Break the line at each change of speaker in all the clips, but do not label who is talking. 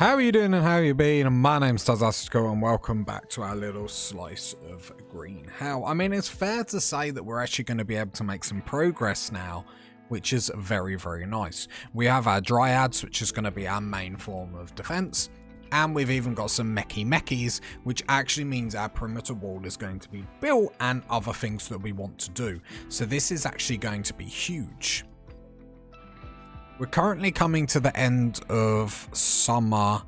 How are you doing and how you been? My name's Tazastico and welcome back to our little slice of green. I mean, it's fair to say that we're actually going to be able to make some progress now, which is very, very nice. We have our dryads, which is going to be our main form of defense, and we've even got some mechis, which actually means our perimeter wall is going to be built and other things that we want to do. So this is actually going to be huge. We're currently coming to the end of summer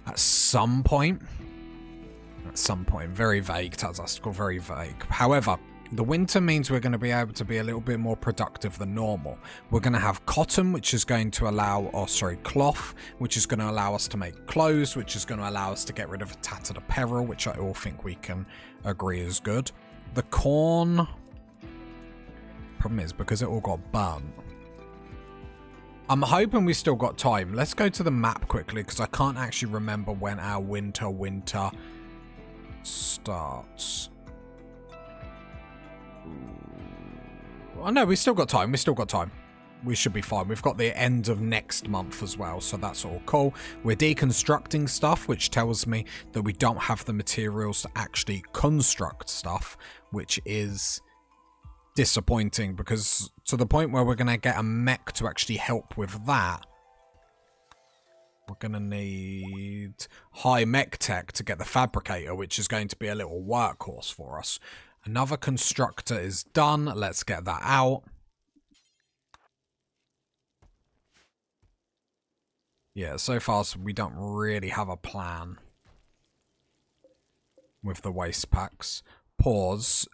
at some point. Very vague, Tazastical, very vague. However, the winter means we're going to be able to be a little bit more productive than normal. We're going to have cotton, which is going to allow, cloth, which is going to allow us to make clothes, which is going to allow us to get rid of tattered apparel, which I all think we can agree is good. The corn, problem is because it all got burnt. I'm hoping we still got time. Let's go to the map quickly because I can't actually remember when our winter starts. Oh no, we still got time. We should be fine. We've got the end of next month as well, so that's all cool. We're deconstructing stuff, which tells me that we don't have the materials to actually construct stuff, which is disappointing, because to the point where we're going to get a mech to actually help with that, we're going to need high mech tech to get the fabricator, which is going to be a little workhorse for us. Another constructor is done. Let's get that out. Yeah, so far we don't really have a plan with the waste packs. Pause.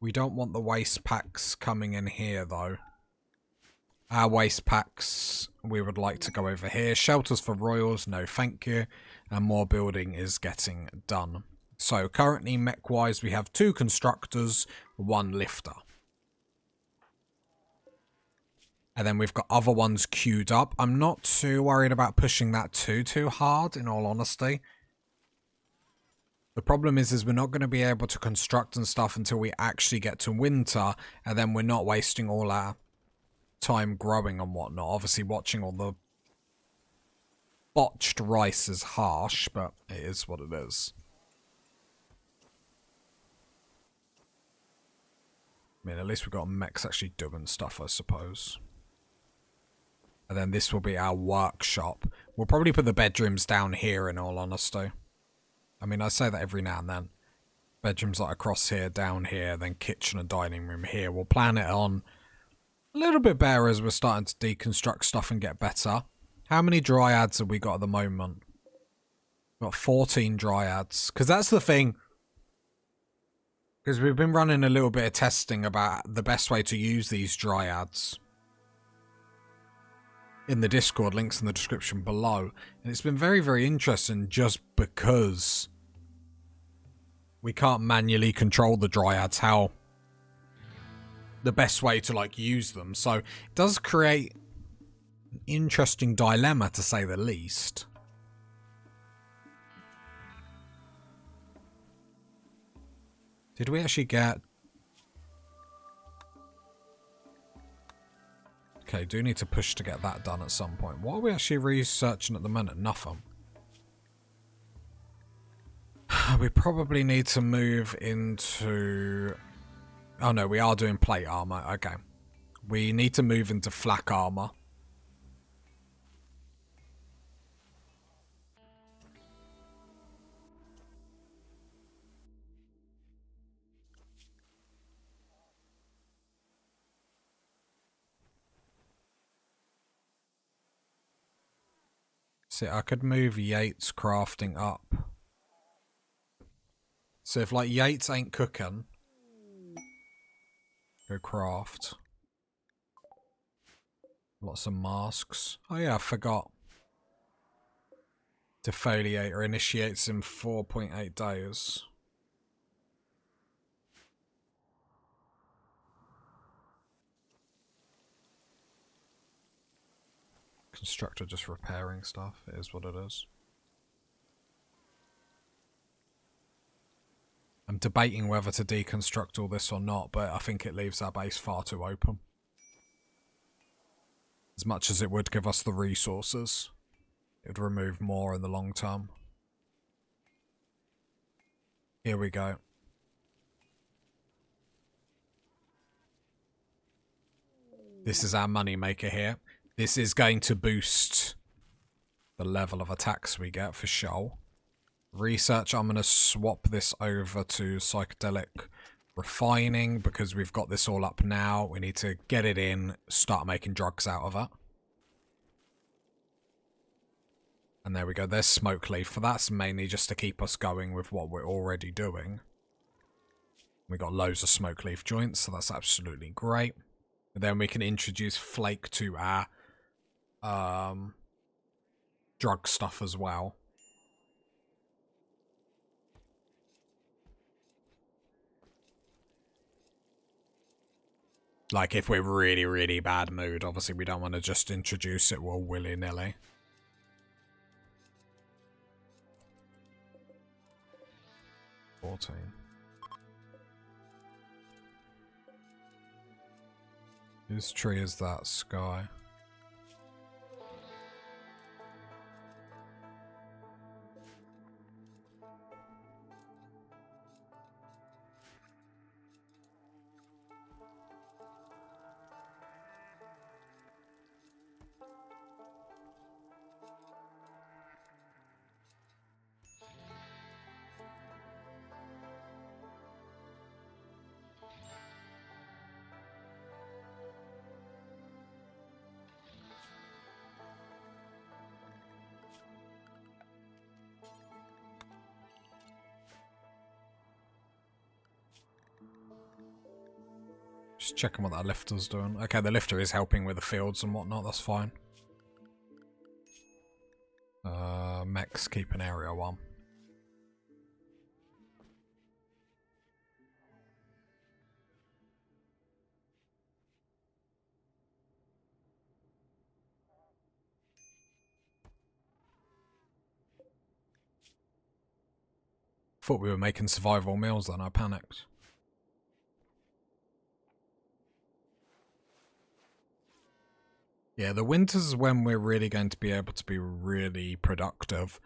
We don't want the waste packs coming in here, though. Our waste packs, we would like to go over here. Shelters for royals, no thank you. And more building is getting done. So currently, mech-wise, we have 2 constructors, 1 lifter. And then we've got other ones queued up. I'm not too worried about pushing that too hard, in all honesty. The problem is we're not going to be able to construct and stuff until we actually get to winter, and then we're not wasting all our time growing and whatnot. Obviously, watching all the botched rice is harsh, but it is what it is. I mean, at least we've got mechs actually doing stuff, I suppose. And then this will be our workshop. We'll probably put the bedrooms down here, in all honesty. I mean, I say that every now and then. Bedrooms like across here, down here, then kitchen and dining room here. We'll plan it on a little bit better as we're starting to deconstruct stuff and get better. How many dryads have we got at the moment? We've got 14 dryads. Because that's the thing. Because we've been running a little bit of testing about the best way to use these dryads. In the Discord, links in the description below. And it's been very, very interesting just because we can't manually control the dryads, how the best way to use them. So it does create an interesting dilemma, to say the least. Did we actually get... Okay, do need to push to get that done at some point. What are we actually researching at the minute? Nothing. We probably need to move into... Oh no, we are doing plate armor. Okay. We need to move into flak armor. See, I could move Yates crafting up. So if Yates ain't cooking, go craft. Lots of masks. Oh yeah, I forgot. Defoliator initiates in 4.8 days. Constructor just repairing stuff. It is what it is. I'm debating whether to deconstruct all this or not, but I think it leaves our base far too open. As much as it would give us the resources, it would remove more in the long term. Here we go. This is our money maker here. This is going to boost the level of attacks we get for sure. Research, I'm going to swap this over to psychedelic refining because we've got this all up now. We need to get it in, start making drugs out of it. And there we go, there's smoke leaf. That's mainly just to keep us going with what we're already doing. We got loads of smoke leaf joints, so that's absolutely great. And then we can introduce flake to our drug stuff as well. Like if we're really, really bad mood, obviously we don't want to just introduce it all willy-nilly. Whose tree is that, Sky? Just checking what that lifter's doing. Okay, the lifter is helping with the fields and whatnot, that's fine. Mechs keeping area 1. Thought we were making survival meals then, I panicked. Yeah, the winters is when we're really going to be able to be really productive.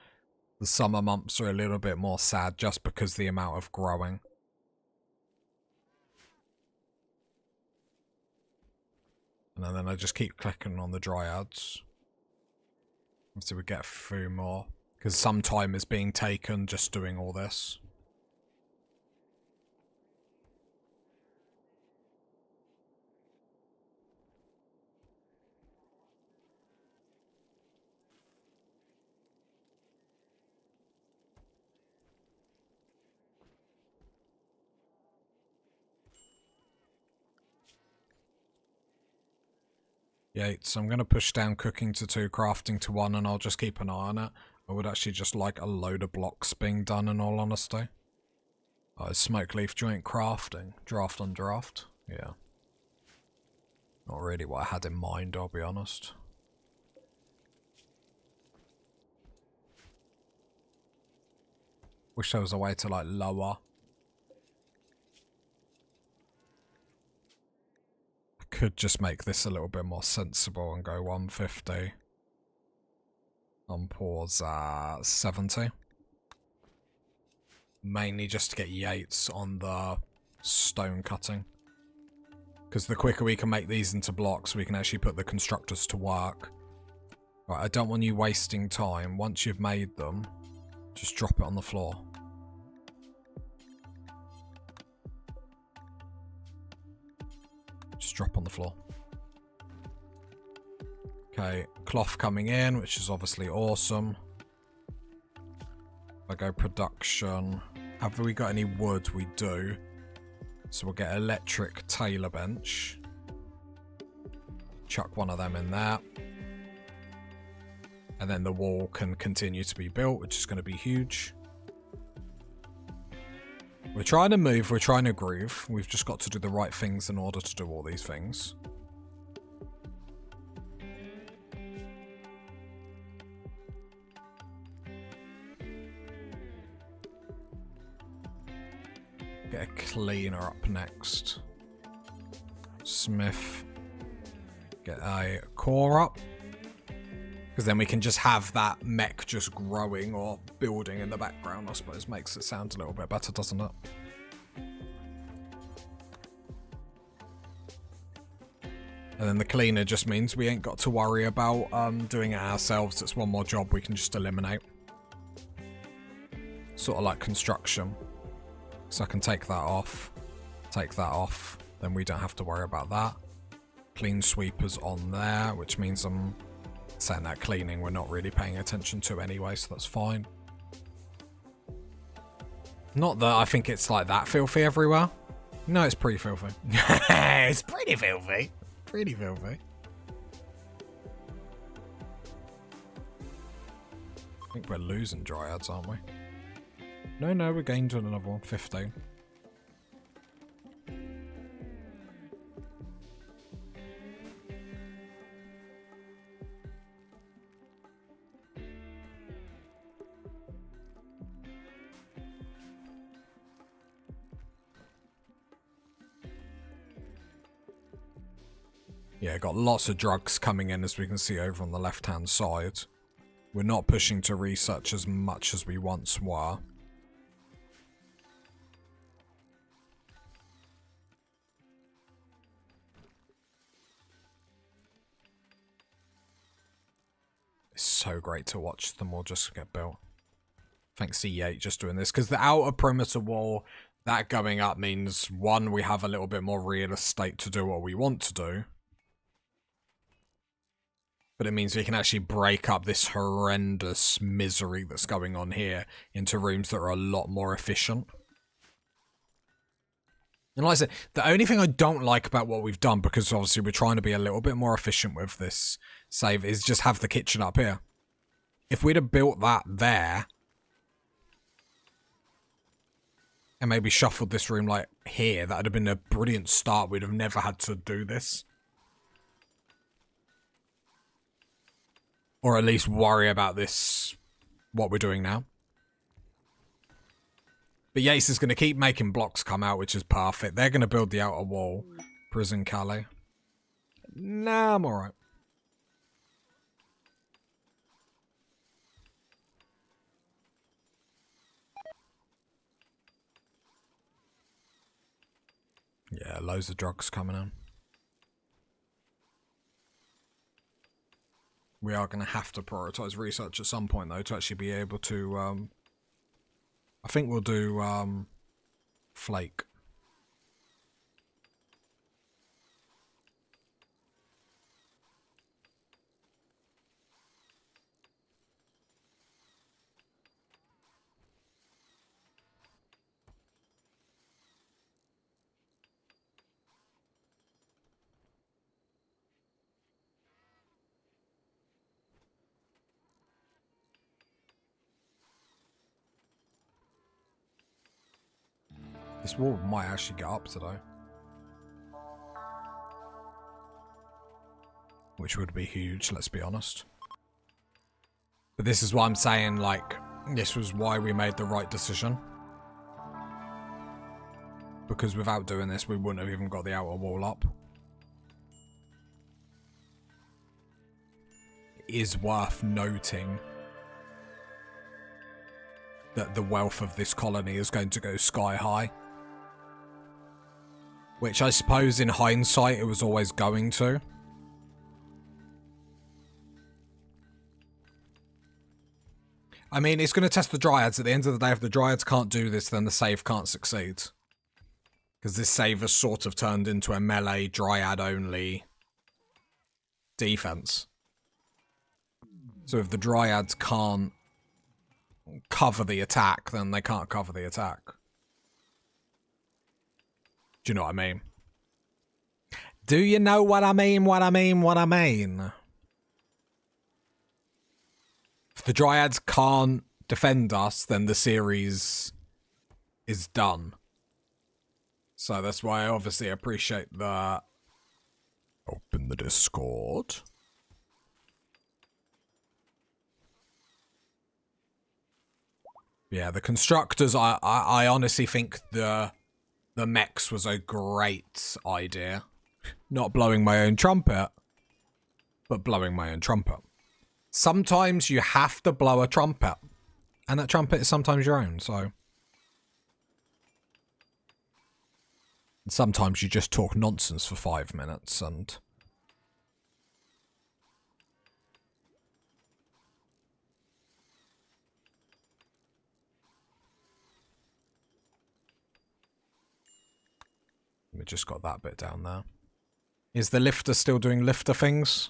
The summer months are a little bit more sad just because of the amount of growing. And then I just keep clicking on the dryads. So we get a few more. Because some time is being taken just doing all this. Yates, so I'm going to push down cooking to 2, crafting to 1, and I'll just keep an eye on it. I would actually just like a load of blocks being done in all honesty. Oh, smoke leaf joint crafting. Draft on draft. Yeah. Not really what I had in mind, I'll be honest. Wish there was a way to like lower. Could just make this a little bit more sensible and go 150. On pause at 70. Mainly just to get Yates on the stone cutting. Because the quicker we can make these into blocks, we can actually put the constructors to work. Right, I don't want you wasting time. Once you've made them, just drop it on the floor. Just drop on the floor. Okay, cloth coming in, which is obviously awesome. I go production. Have we got any wood? We do. So we'll get electric tailor bench. Chuck one of them in there. And then the wall can continue to be built, which is going to be huge. We're trying to move, we're trying to groove. We've just got to do the right things in order to do all these things. Get a cleaner up next. Smith. Get a core up. Because then we can just have that mech just growing or building in the background, I suppose. Makes it sound a little bit better, doesn't it? And then the cleaner just means we ain't got to worry about doing it ourselves. It's one more job we can just eliminate. Sort of like construction. So I can take that off. Take that off. Then we don't have to worry about that. Clean sweepers on there, which means I'm saying that cleaning we're not really paying attention to anyway, so that's fine. Not that I think it's like that filthy everywhere. No, it's pretty filthy. It's pretty filthy. Pretty filthy. I think we're losing dryads, aren't we? No, we're gained to another one. 15. Yeah, got lots of drugs coming in, as we can see over on the left-hand side. We're not pushing to research as much as we once were. It's so great to watch them all just get built. Thanks E8 just doing this, because the outer perimeter wall, that going up means, one, we have a little bit more real estate to do what we want to do. But it means we can actually break up this horrendous misery that's going on here into rooms that are a lot more efficient. And like I said, the only thing I don't like about what we've done, because obviously we're trying to be a little bit more efficient with this save, is just have the kitchen up here. If we'd have built that there, and maybe shuffled this room like here, that would have been a brilliant start. We'd have never had to do this. Or at least worry about this, what we're doing now. But Yates is going to keep making blocks come out, which is perfect. They're going to build the outer wall. Prison Calais. Nah, I'm alright. Yeah, loads of drugs coming in. We are going to have to prioritize research at some point, though, to actually be able to... I think we'll do Flake. This wall might actually get up today. Which would be huge, let's be honest. But this is what I'm saying, like, this was why we made the right decision. Because without doing this, we wouldn't have even got the outer wall up. It is worth noting that the wealth of this colony is going to go sky high. Which I suppose in hindsight it was always going to. I mean, it's going to test the dryads. At the end of the day, if the dryads can't do this, then the save can't succeed. Because this save has sort of turned into a melee dryad only defense. So if the dryads can't cover the attack, then they can't cover the attack. Do you know what I mean? Do you know what I mean, what I mean, what I mean? If the dryads can't defend us, then the series is done. So that's why I obviously appreciate the... Open the Discord. Yeah, the constructors, I honestly think the mechs was a great idea. Not blowing my own trumpet, but blowing my own trumpet. Sometimes you have to blow a trumpet, and that trumpet is sometimes your own, so... Sometimes you just talk nonsense for 5 minutes, and... We just got that bit down there. Is the lifter still doing lifter things?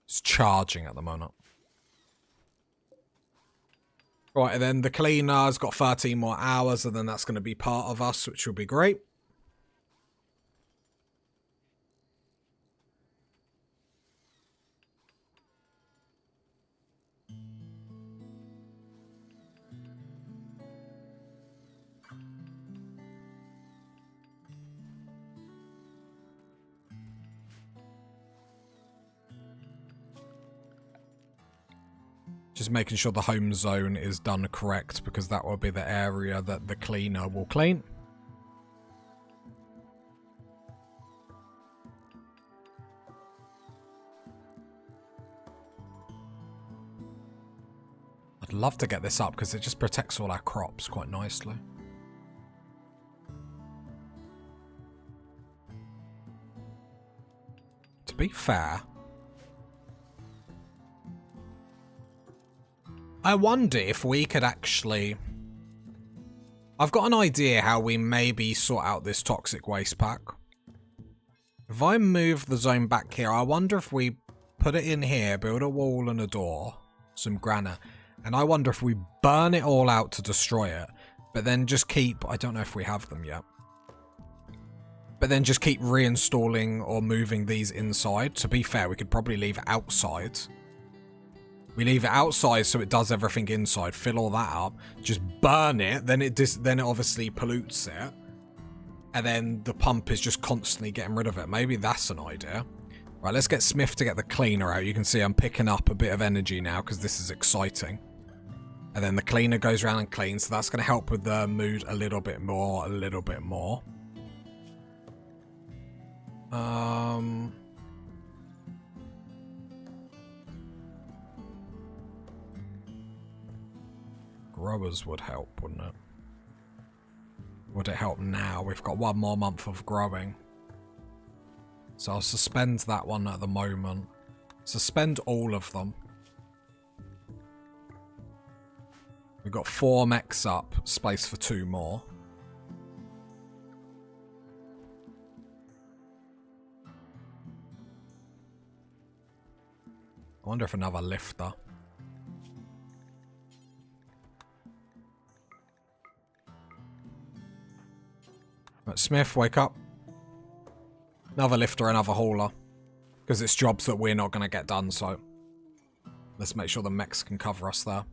It's charging at the moment. Right, and then the cleaner's got 13 more hours, and then that's going to be part of us, which will be great. Just making sure the home zone is done correct, because that will be the area that the cleaner will clean. I'd love to get this up because it just protects all our crops quite nicely. To be fair, I wonder if we could actually... I've got an idea how we maybe sort out this toxic waste pack. If I move the zone back here, I wonder if we put it in here, build a wall and a door, some granite, and I wonder if we burn it all out to destroy it, but then just keep... I don't know if we have them yet. But then just keep reinstalling or moving these inside. To be fair, we could probably leave it outside. We leave it outside so it does everything inside. Fill all that up. Just burn it. Then it obviously pollutes it. And then the pump is just constantly getting rid of it. Maybe that's an idea. Right, let's get Smith to get the cleaner out. You can see I'm picking up a bit of energy now because this is exciting. And then the cleaner goes around and cleans. So that's going to help with the mood a little bit more. Growers would help, wouldn't it? Would it help now? We've got 1 more month of growing. So I'll suspend that one at the moment. Suspend all of them. We've got 4 mechs up, space for 2 more. I wonder if another lifter. Right, Smith, wake up. Another lifter, another hauler. Because it's jobs that we're not going to get done, so... Let's make sure the mechs can cover us there.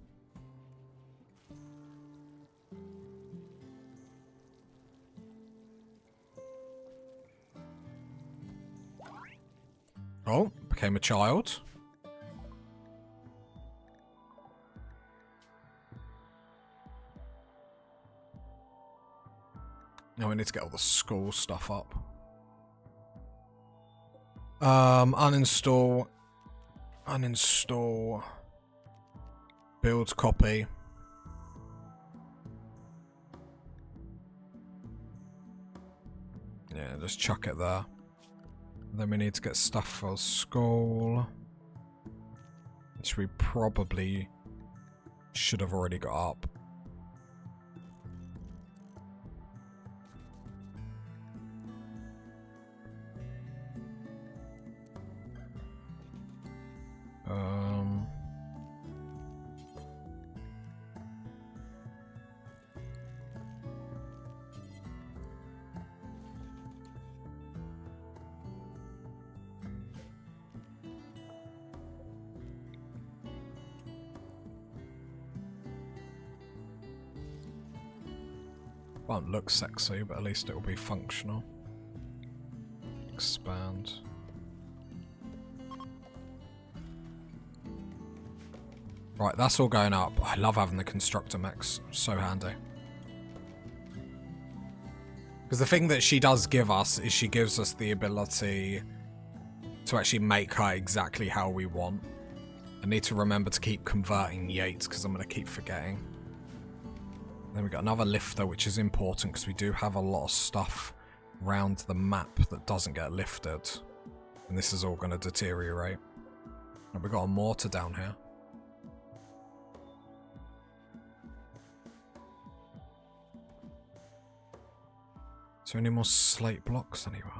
Oh, became a child. Now we need to get all the school stuff up. Uninstall. Uninstall. Build copy. Yeah, just chuck it there. Then we need to get stuff for school, which we probably should have already got up. Won't look sexy, but at least it will be functional. Expand. Right, that's all going up. I love having the constructor mechs. So handy. Because the thing that she does give us is she gives us the ability to actually make her exactly how we want. I need to remember to keep converting Yates because I'm going to keep forgetting. Then we got another lifter, which is important because we do have a lot of stuff around the map that doesn't get lifted. And this is all going to deteriorate. And we got a mortar down here. Is there any more slate blocks anywhere?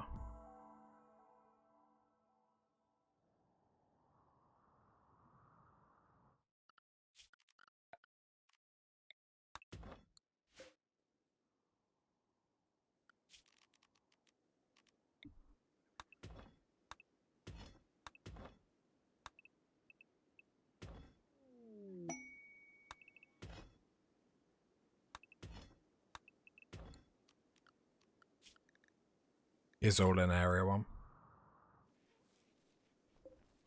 Is all in area 1.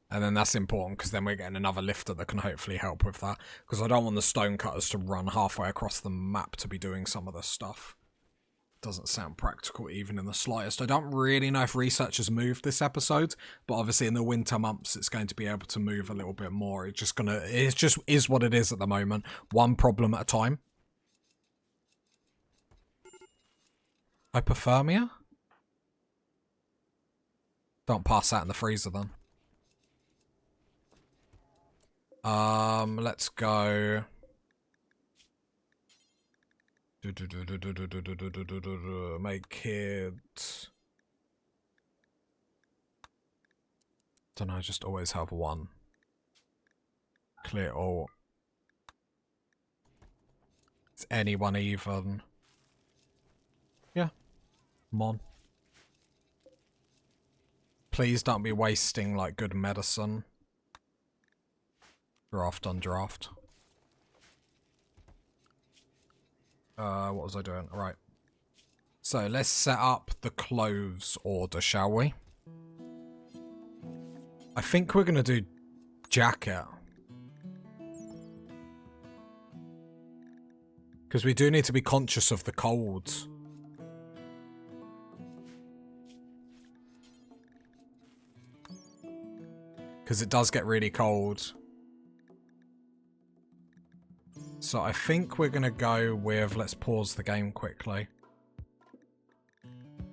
And then that's important because then we're getting another lifter that can hopefully help with that. Because I don't want the stonecutters to run halfway across the map to be doing some of this stuff. Doesn't sound practical even in the slightest. I don't really know if researchers moved this episode, but obviously in the winter months it's going to be able to move a little bit more. It just is what it is at the moment. One problem at a time. Hypothermia? Don't pass that in the freezer then. Let's go. Make it. Don't know, just always have one. Clear all. Is anyone even? Yeah. Come on. Please don't be wasting like good medicine. Draft on draft. What was I doing? Right. So let's set up the clothes order, shall we? I think we're going to do jacket. Because we do need to be conscious of the cold. Because it does get really cold. So I think we're going to go with, let's pause the game quickly.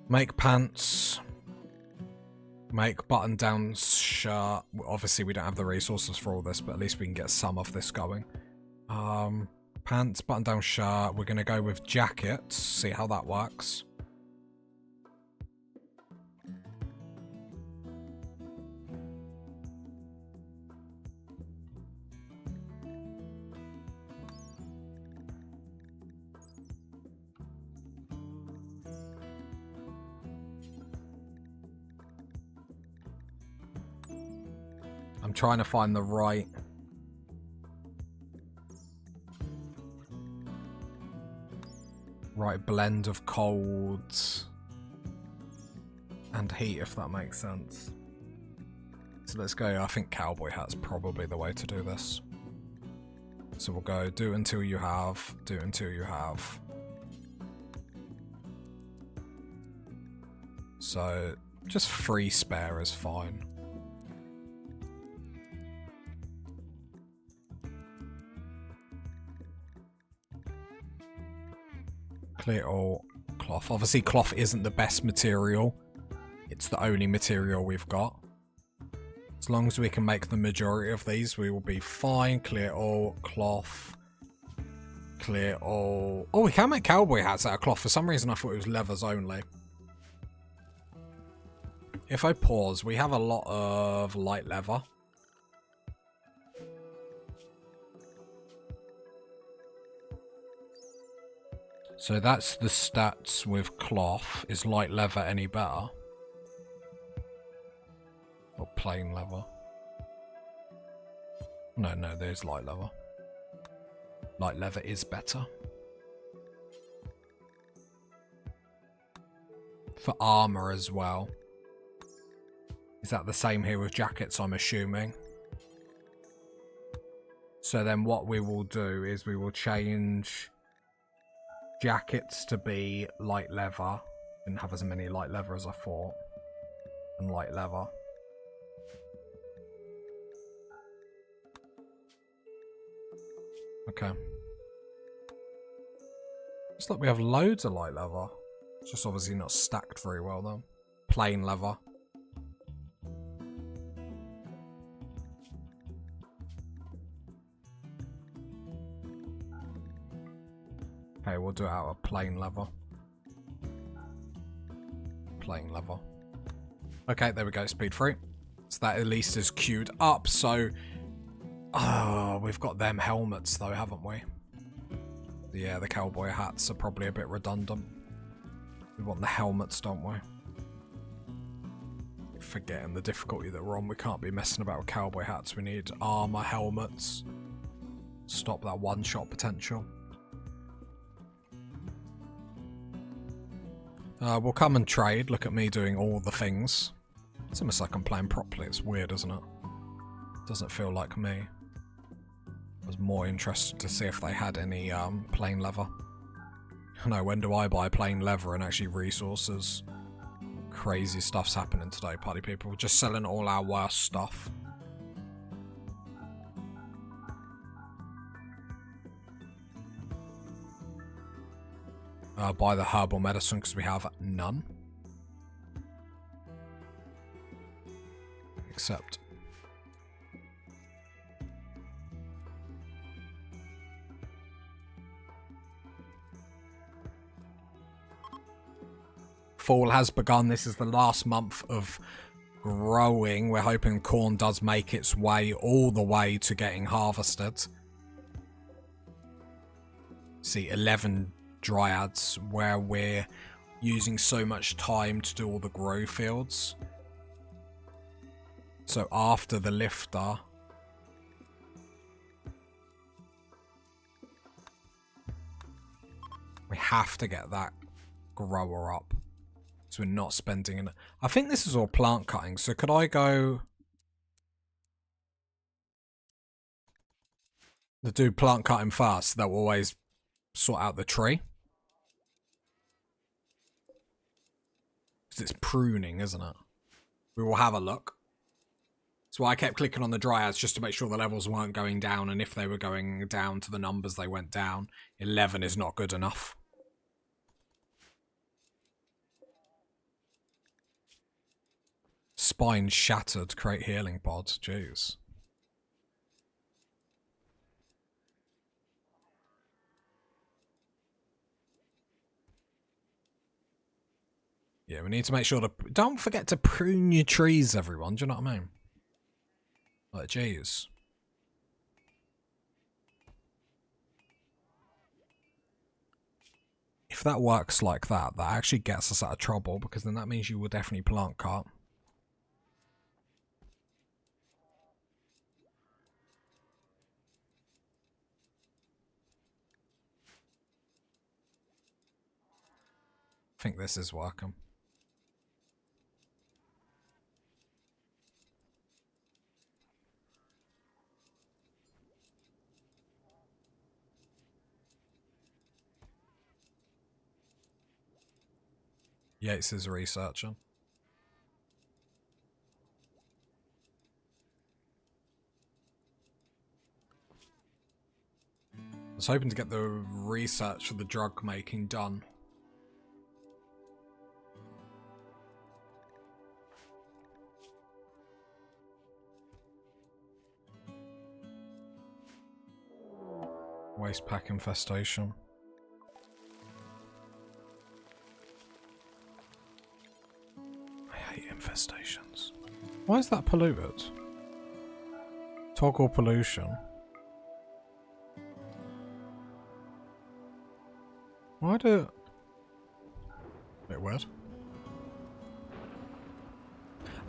Make pants. Make button-down shirt. Obviously we don't have the resources for all this, but at least we can get some of this going. Pants, button-down shirt. We're going to go with jackets. See how that works. I'm trying to find the right blend of cold and heat, if that makes sense. So let's go. I think cowboy hat's probably the way to do this. So we'll go do until you have, do until you have. So just 3 spare is fine. Clear all cloth. Obviously cloth isn't the best material. It's the only material we've got. As long as we can make the majority of these, we will be fine. Clear all cloth. Clear all. Oh, we can make cowboy hats out of cloth. For some reason I thought it was leathers only. If I pause, we have a lot of light leather. So that's the stats with cloth. Is light leather any better? Or plain leather? No, there's light leather. Light leather is better. For armor as well. Is that the same here with jackets, I'm assuming? So then what we will do is we will change jackets to be light leather. Didn't have as many light leather as I thought. And light leather. Okay. Looks like we have loads of light leather. It's just obviously not stacked very well though. Plain leather. Okay, we'll do it out of plain leather. Plain leather. Okay, there we go, speed 3. So that at least is queued up, so... Oh, we've got them helmets though, haven't we? Yeah, the cowboy hats are probably a bit redundant. We want the helmets, don't we? Forgetting the difficulty that we're on, we can't be messing about with cowboy hats. We need armor, helmets. Stop that one-shot potential. We'll come and trade. Look at me doing all the things. It's almost like I'm playing properly. It's weird, isn't it? Doesn't feel like me. I was more interested to see if they had any plain leather. No, when do I buy plain leather and actually resources? Crazy stuff's happening today, party people. We're just selling all our worst stuff. Buy the herbal medicine because we have none. Except... Fall has begun. This is the last month of growing. We're hoping corn does make its way all the way to getting harvested. See, 11 dryads where we're using so much time to do all the grow fields. So after the lifter, we have to get that grower up. So we're not spending it. I think this is all plant cutting. So could I go to do plant cutting first? That will always sort out the tree. Because it's pruning, isn't it? We will have a look. So I kept clicking on the dryads just to make sure the levels weren't going down. And if they were going down to the numbers, they went down. 11 is not good enough. Spine shattered, create healing pods. Jeez. Yeah, we need to make sure to... Don't forget to prune your trees, everyone. Do you know what I mean? Like, jeez. If that works like that, that actually gets us out of trouble, because then that means you will definitely plant cut. I think this is working. Yates is researching. I was hoping to get the research for the drug making done. Waste pack infestation. I hate infestations. Why is that polluted? Toggle pollution. Why do... Bit weird.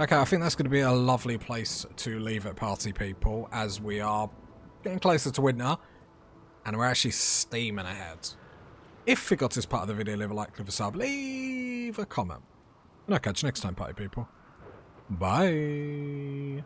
Okay, I think that's going to be a lovely place to leave it, party people, as we are getting closer to winter. And we're actually steaming ahead. If you got this part of the video, leave a like, leave a sub, leave a comment. And I'll catch you next time, party people. Bye.